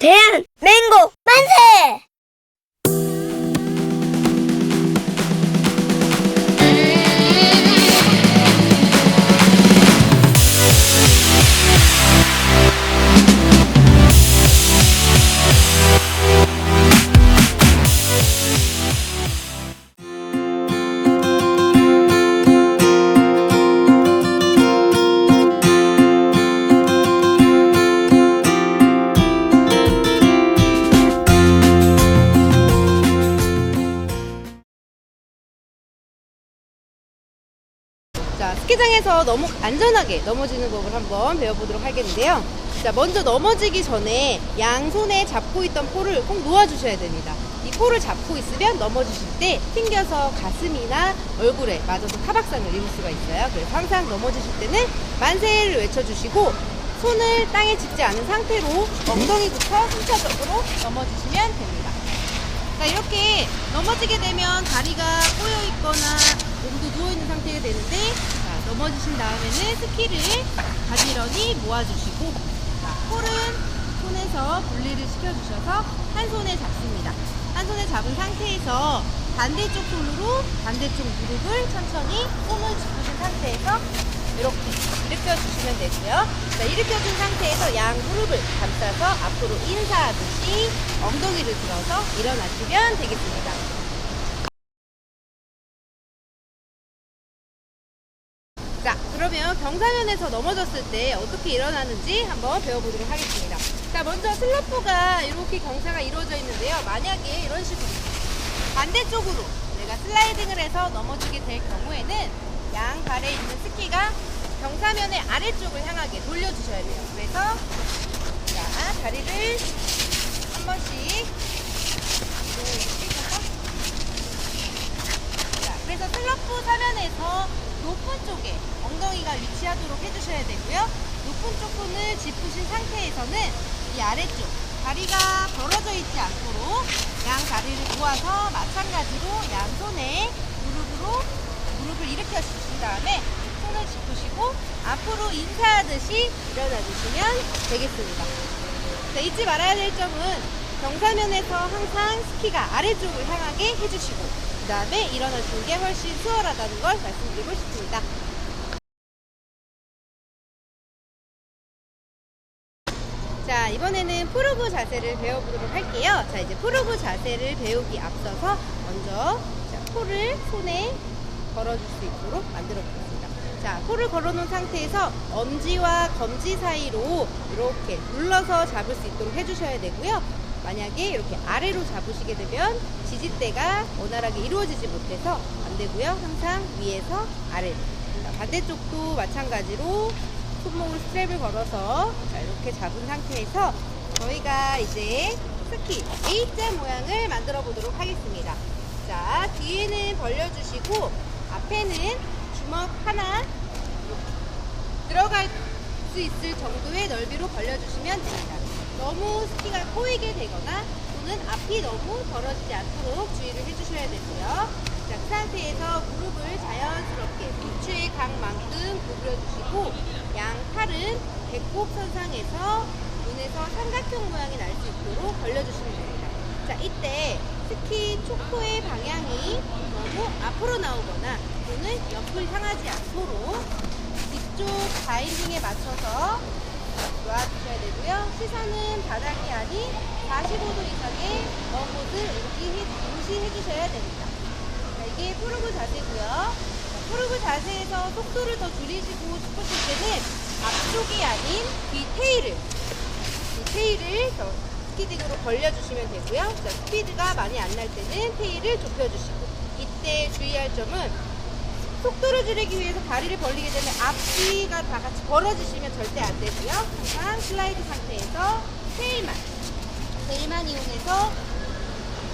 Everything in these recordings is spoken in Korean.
대한 맹고 만세! 자, 스키장에서 너무 안전하게 넘어지는 법을 한번 배워보도록 하겠는데요. 자, 먼저 넘어지기 전에 양손에 잡고 있던 폴을 꼭 놓아주셔야 됩니다. 이 폴을 잡고 있으면 넘어지실 때 튕겨서 가슴이나 얼굴에 맞아서 타박상을 입을 수가 있어요. 그래서 항상 넘어지실 때는 만세를 외쳐주시고 손을 땅에 짚지 않은 상태로 엉덩이부터 순차적으로 넘어지시면 됩니다. 자, 이렇게 넘어지게 되면 다리가 꼬여있거나 몸도 누워있는 상태가 되는데, 자, 넘어지신 다음에는 스키를 가지런히 모아주시고, 자, 폴은 손에서 분리를 시켜주셔서 한 손에 잡습니다. 한 손에 잡은 상태에서 반대쪽 손으로 반대쪽 무릎을 천천히 손을 짚으신 상태에서 이렇게 일으켜주시면 되고요. 자, 일으켜준 상태에서 양 무릎을 감싸서 앞으로 인사하듯이 엉덩이를 들어서 일어나시면 되겠습니다. 자, 그러면 경사면에서 넘어졌을 때 어떻게 일어나는지 한번 배워보도록 하겠습니다. 자, 먼저 슬로프가 이렇게 경사가 이루어져 있는데요. 만약에 이런 식으로 반대쪽으로 내가 슬라이딩을 해서 넘어지게 될 경우에는 양 발에 있는 스키가 경사면의 아래쪽을 향하게 돌려주셔야 돼요. 그래서 자, 다리를 한 번씩 자, 그래서 슬로프 사면에서 높은 쪽에 엉덩이가 위치하도록 해주셔야 되고요. 높은 쪽 손을 짚으신 상태에서는 이 아래쪽 다리가 벌어져 있지 않도록 양 다리를 모아서 마찬가지로 양손에 무릎을 일으켜 주신 다음에 손을 짚으시고 앞으로 인사하듯이 일어나 주시면 되겠습니다. 자, 잊지 말아야 될 점은 경사면에서 항상 스키가 아래쪽을 향하게 해주시고 그 다음에 일어나시는 게 훨씬 수월하다는 걸 말씀드리고 싶습니다. 자, 이번에는 푸르브 자세를 배워보도록 할게요. 자, 이제 푸르브 자세를 배우기 앞서서 먼저 자, 폴을 손에 걸어줄 수 있도록 만들어 보겠습니다. 자, 폴을 걸어놓은 상태에서 엄지와 검지 사이로 이렇게 눌러서 잡을 수 있도록 해주셔야 되고요. 만약에 이렇게 아래로 잡으시게 되면 지지대가 원활하게 이루어지지 못해서 안 되고요. 항상 위에서 아래로. 자, 반대쪽도 마찬가지로 손목으로 스트랩을 걸어서 자, 이렇게 잡은 상태에서 저희가 이제 스키 A자 모양을 만들어 보도록 하겠습니다. 자, 뒤에는 벌려주시고 앞에는 주먹 하나 들어갈 수 있을 정도의 넓이로 벌려주시면 됩니다. 너무 스키가 꼬이게 되거나 또는 앞이 너무 벌어지지 않도록 주의를 해주셔야 되고요. 자, 그 상태에서 무릎을 자연스럽게 부추의 각만큼 구부려주시고 양 팔은 배꼽 선상에서 눈에서 삼각형 모양이 날 수 있도록 벌려주시면 됩니다. 자, 이때 스키 초코의 방향이 너무 앞으로 나오거나 또는 옆을 향하지 않도록 뒤쪽 바인딩에 맞춰서 놓아주셔야 되고요. 시선은 바닥이 아닌 45도 이상의 먼 곳을 응시해 주셔야 됩니다. 자, 이게 푸르브 자세고요. 자, 푸르브 자세에서 속도를 더 줄이시고 싶으실 때는 앞쪽이 아닌 뒤 테일을 더 스키딩으로 벌려주시면 되고요. 자, 스피드가 많이 안 날 때는 테일을 좁혀주시고 이때 주의할 점은 속도를 줄이기 위해서 다리를 벌리게 되면 앞뒤가 다 같이 벌어지시면 절대 안 되고요. 항상 슬라이드 상태에서 테일만 이용해서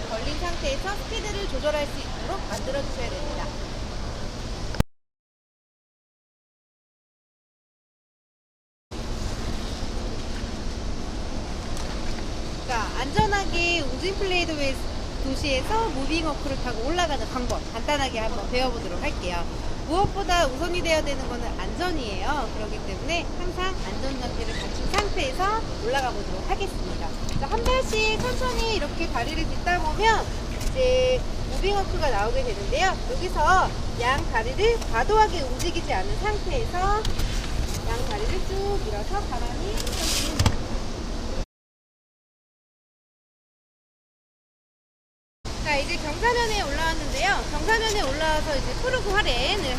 벌린 상태에서 스피드를 조절할 수 있도록 만들어 주셔야 됩니다. 자, 안전하게 우진플레이드 도시에서 무빙워크를 타고 올라가는 방법 간단하게 한번 배워보도록 할게요. 무엇보다 우선이 되어야 되는 것은 안전이에요. 그렇기 때문에 항상 안전장비를 갖춘 상태에서 올라가 보도록 하겠습니다. 자, 한 발씩 천천히 이렇게 다리를 딛다 보면 이제 무빙워크가 나오게 되는데요. 여기서 양 다리를 과도하게 움직이지 않은 상태에서 양 다리를 쭉 밀어서 가만히 서주면 자, 이제 경사면에 올라왔는데요. 경사면에 올라와서 이제 푸르고 하렌을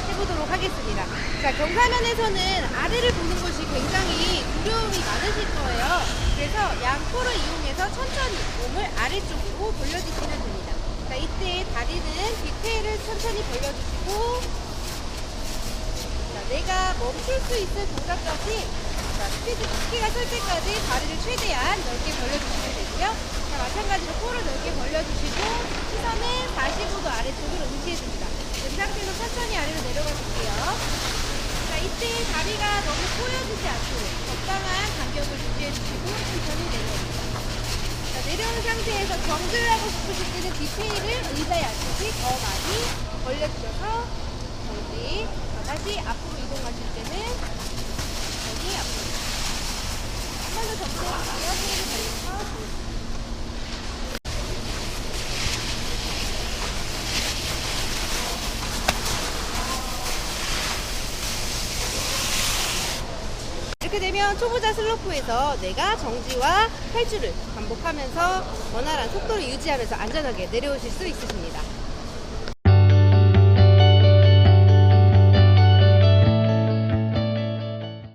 해보도록 하겠습니다. 자, 경사면에서는 아래를 보는 것이 굉장히 두려움이 많으실 거예요. 그래서 양포를 이용해서 천천히 몸을 아래쪽으로 돌려주시면 됩니다. 자, 이때 다리는 뒤태를 천천히 벌려주시고, 자, 내가 멈출 수 있을 동작까지, 자, 스키가 설 때까지 다리를 최대한 넓게 벌려주시면 되고요. 자, 마찬가지로 코를 넓게 벌려주시고 시선은 45도 아래쪽으로 응시해줍니다. 이 상태에서 천천히 아래로 내려가 볼게요. 자, 이때 다리가 너무 꼬여지지 않도록 적당한 간격을 유지해주시고 천천히 내려옵니다. 자, 내려온 상태에서 정지를 하고 싶으실 때는 디테일을 의자에 앉듯이 더 많이 벌려주셔서 정지. 자, 다시 앞으로 이동하실 때는 여기 앞으로 한 번 더 정지해볼게요. 손을 벌려서 이렇게 되면 초보자 슬로프에서 내가 정지와 탈출을 반복하면서 원활한 속도를 유지하면서 안전하게 내려오실 수 있으십니다.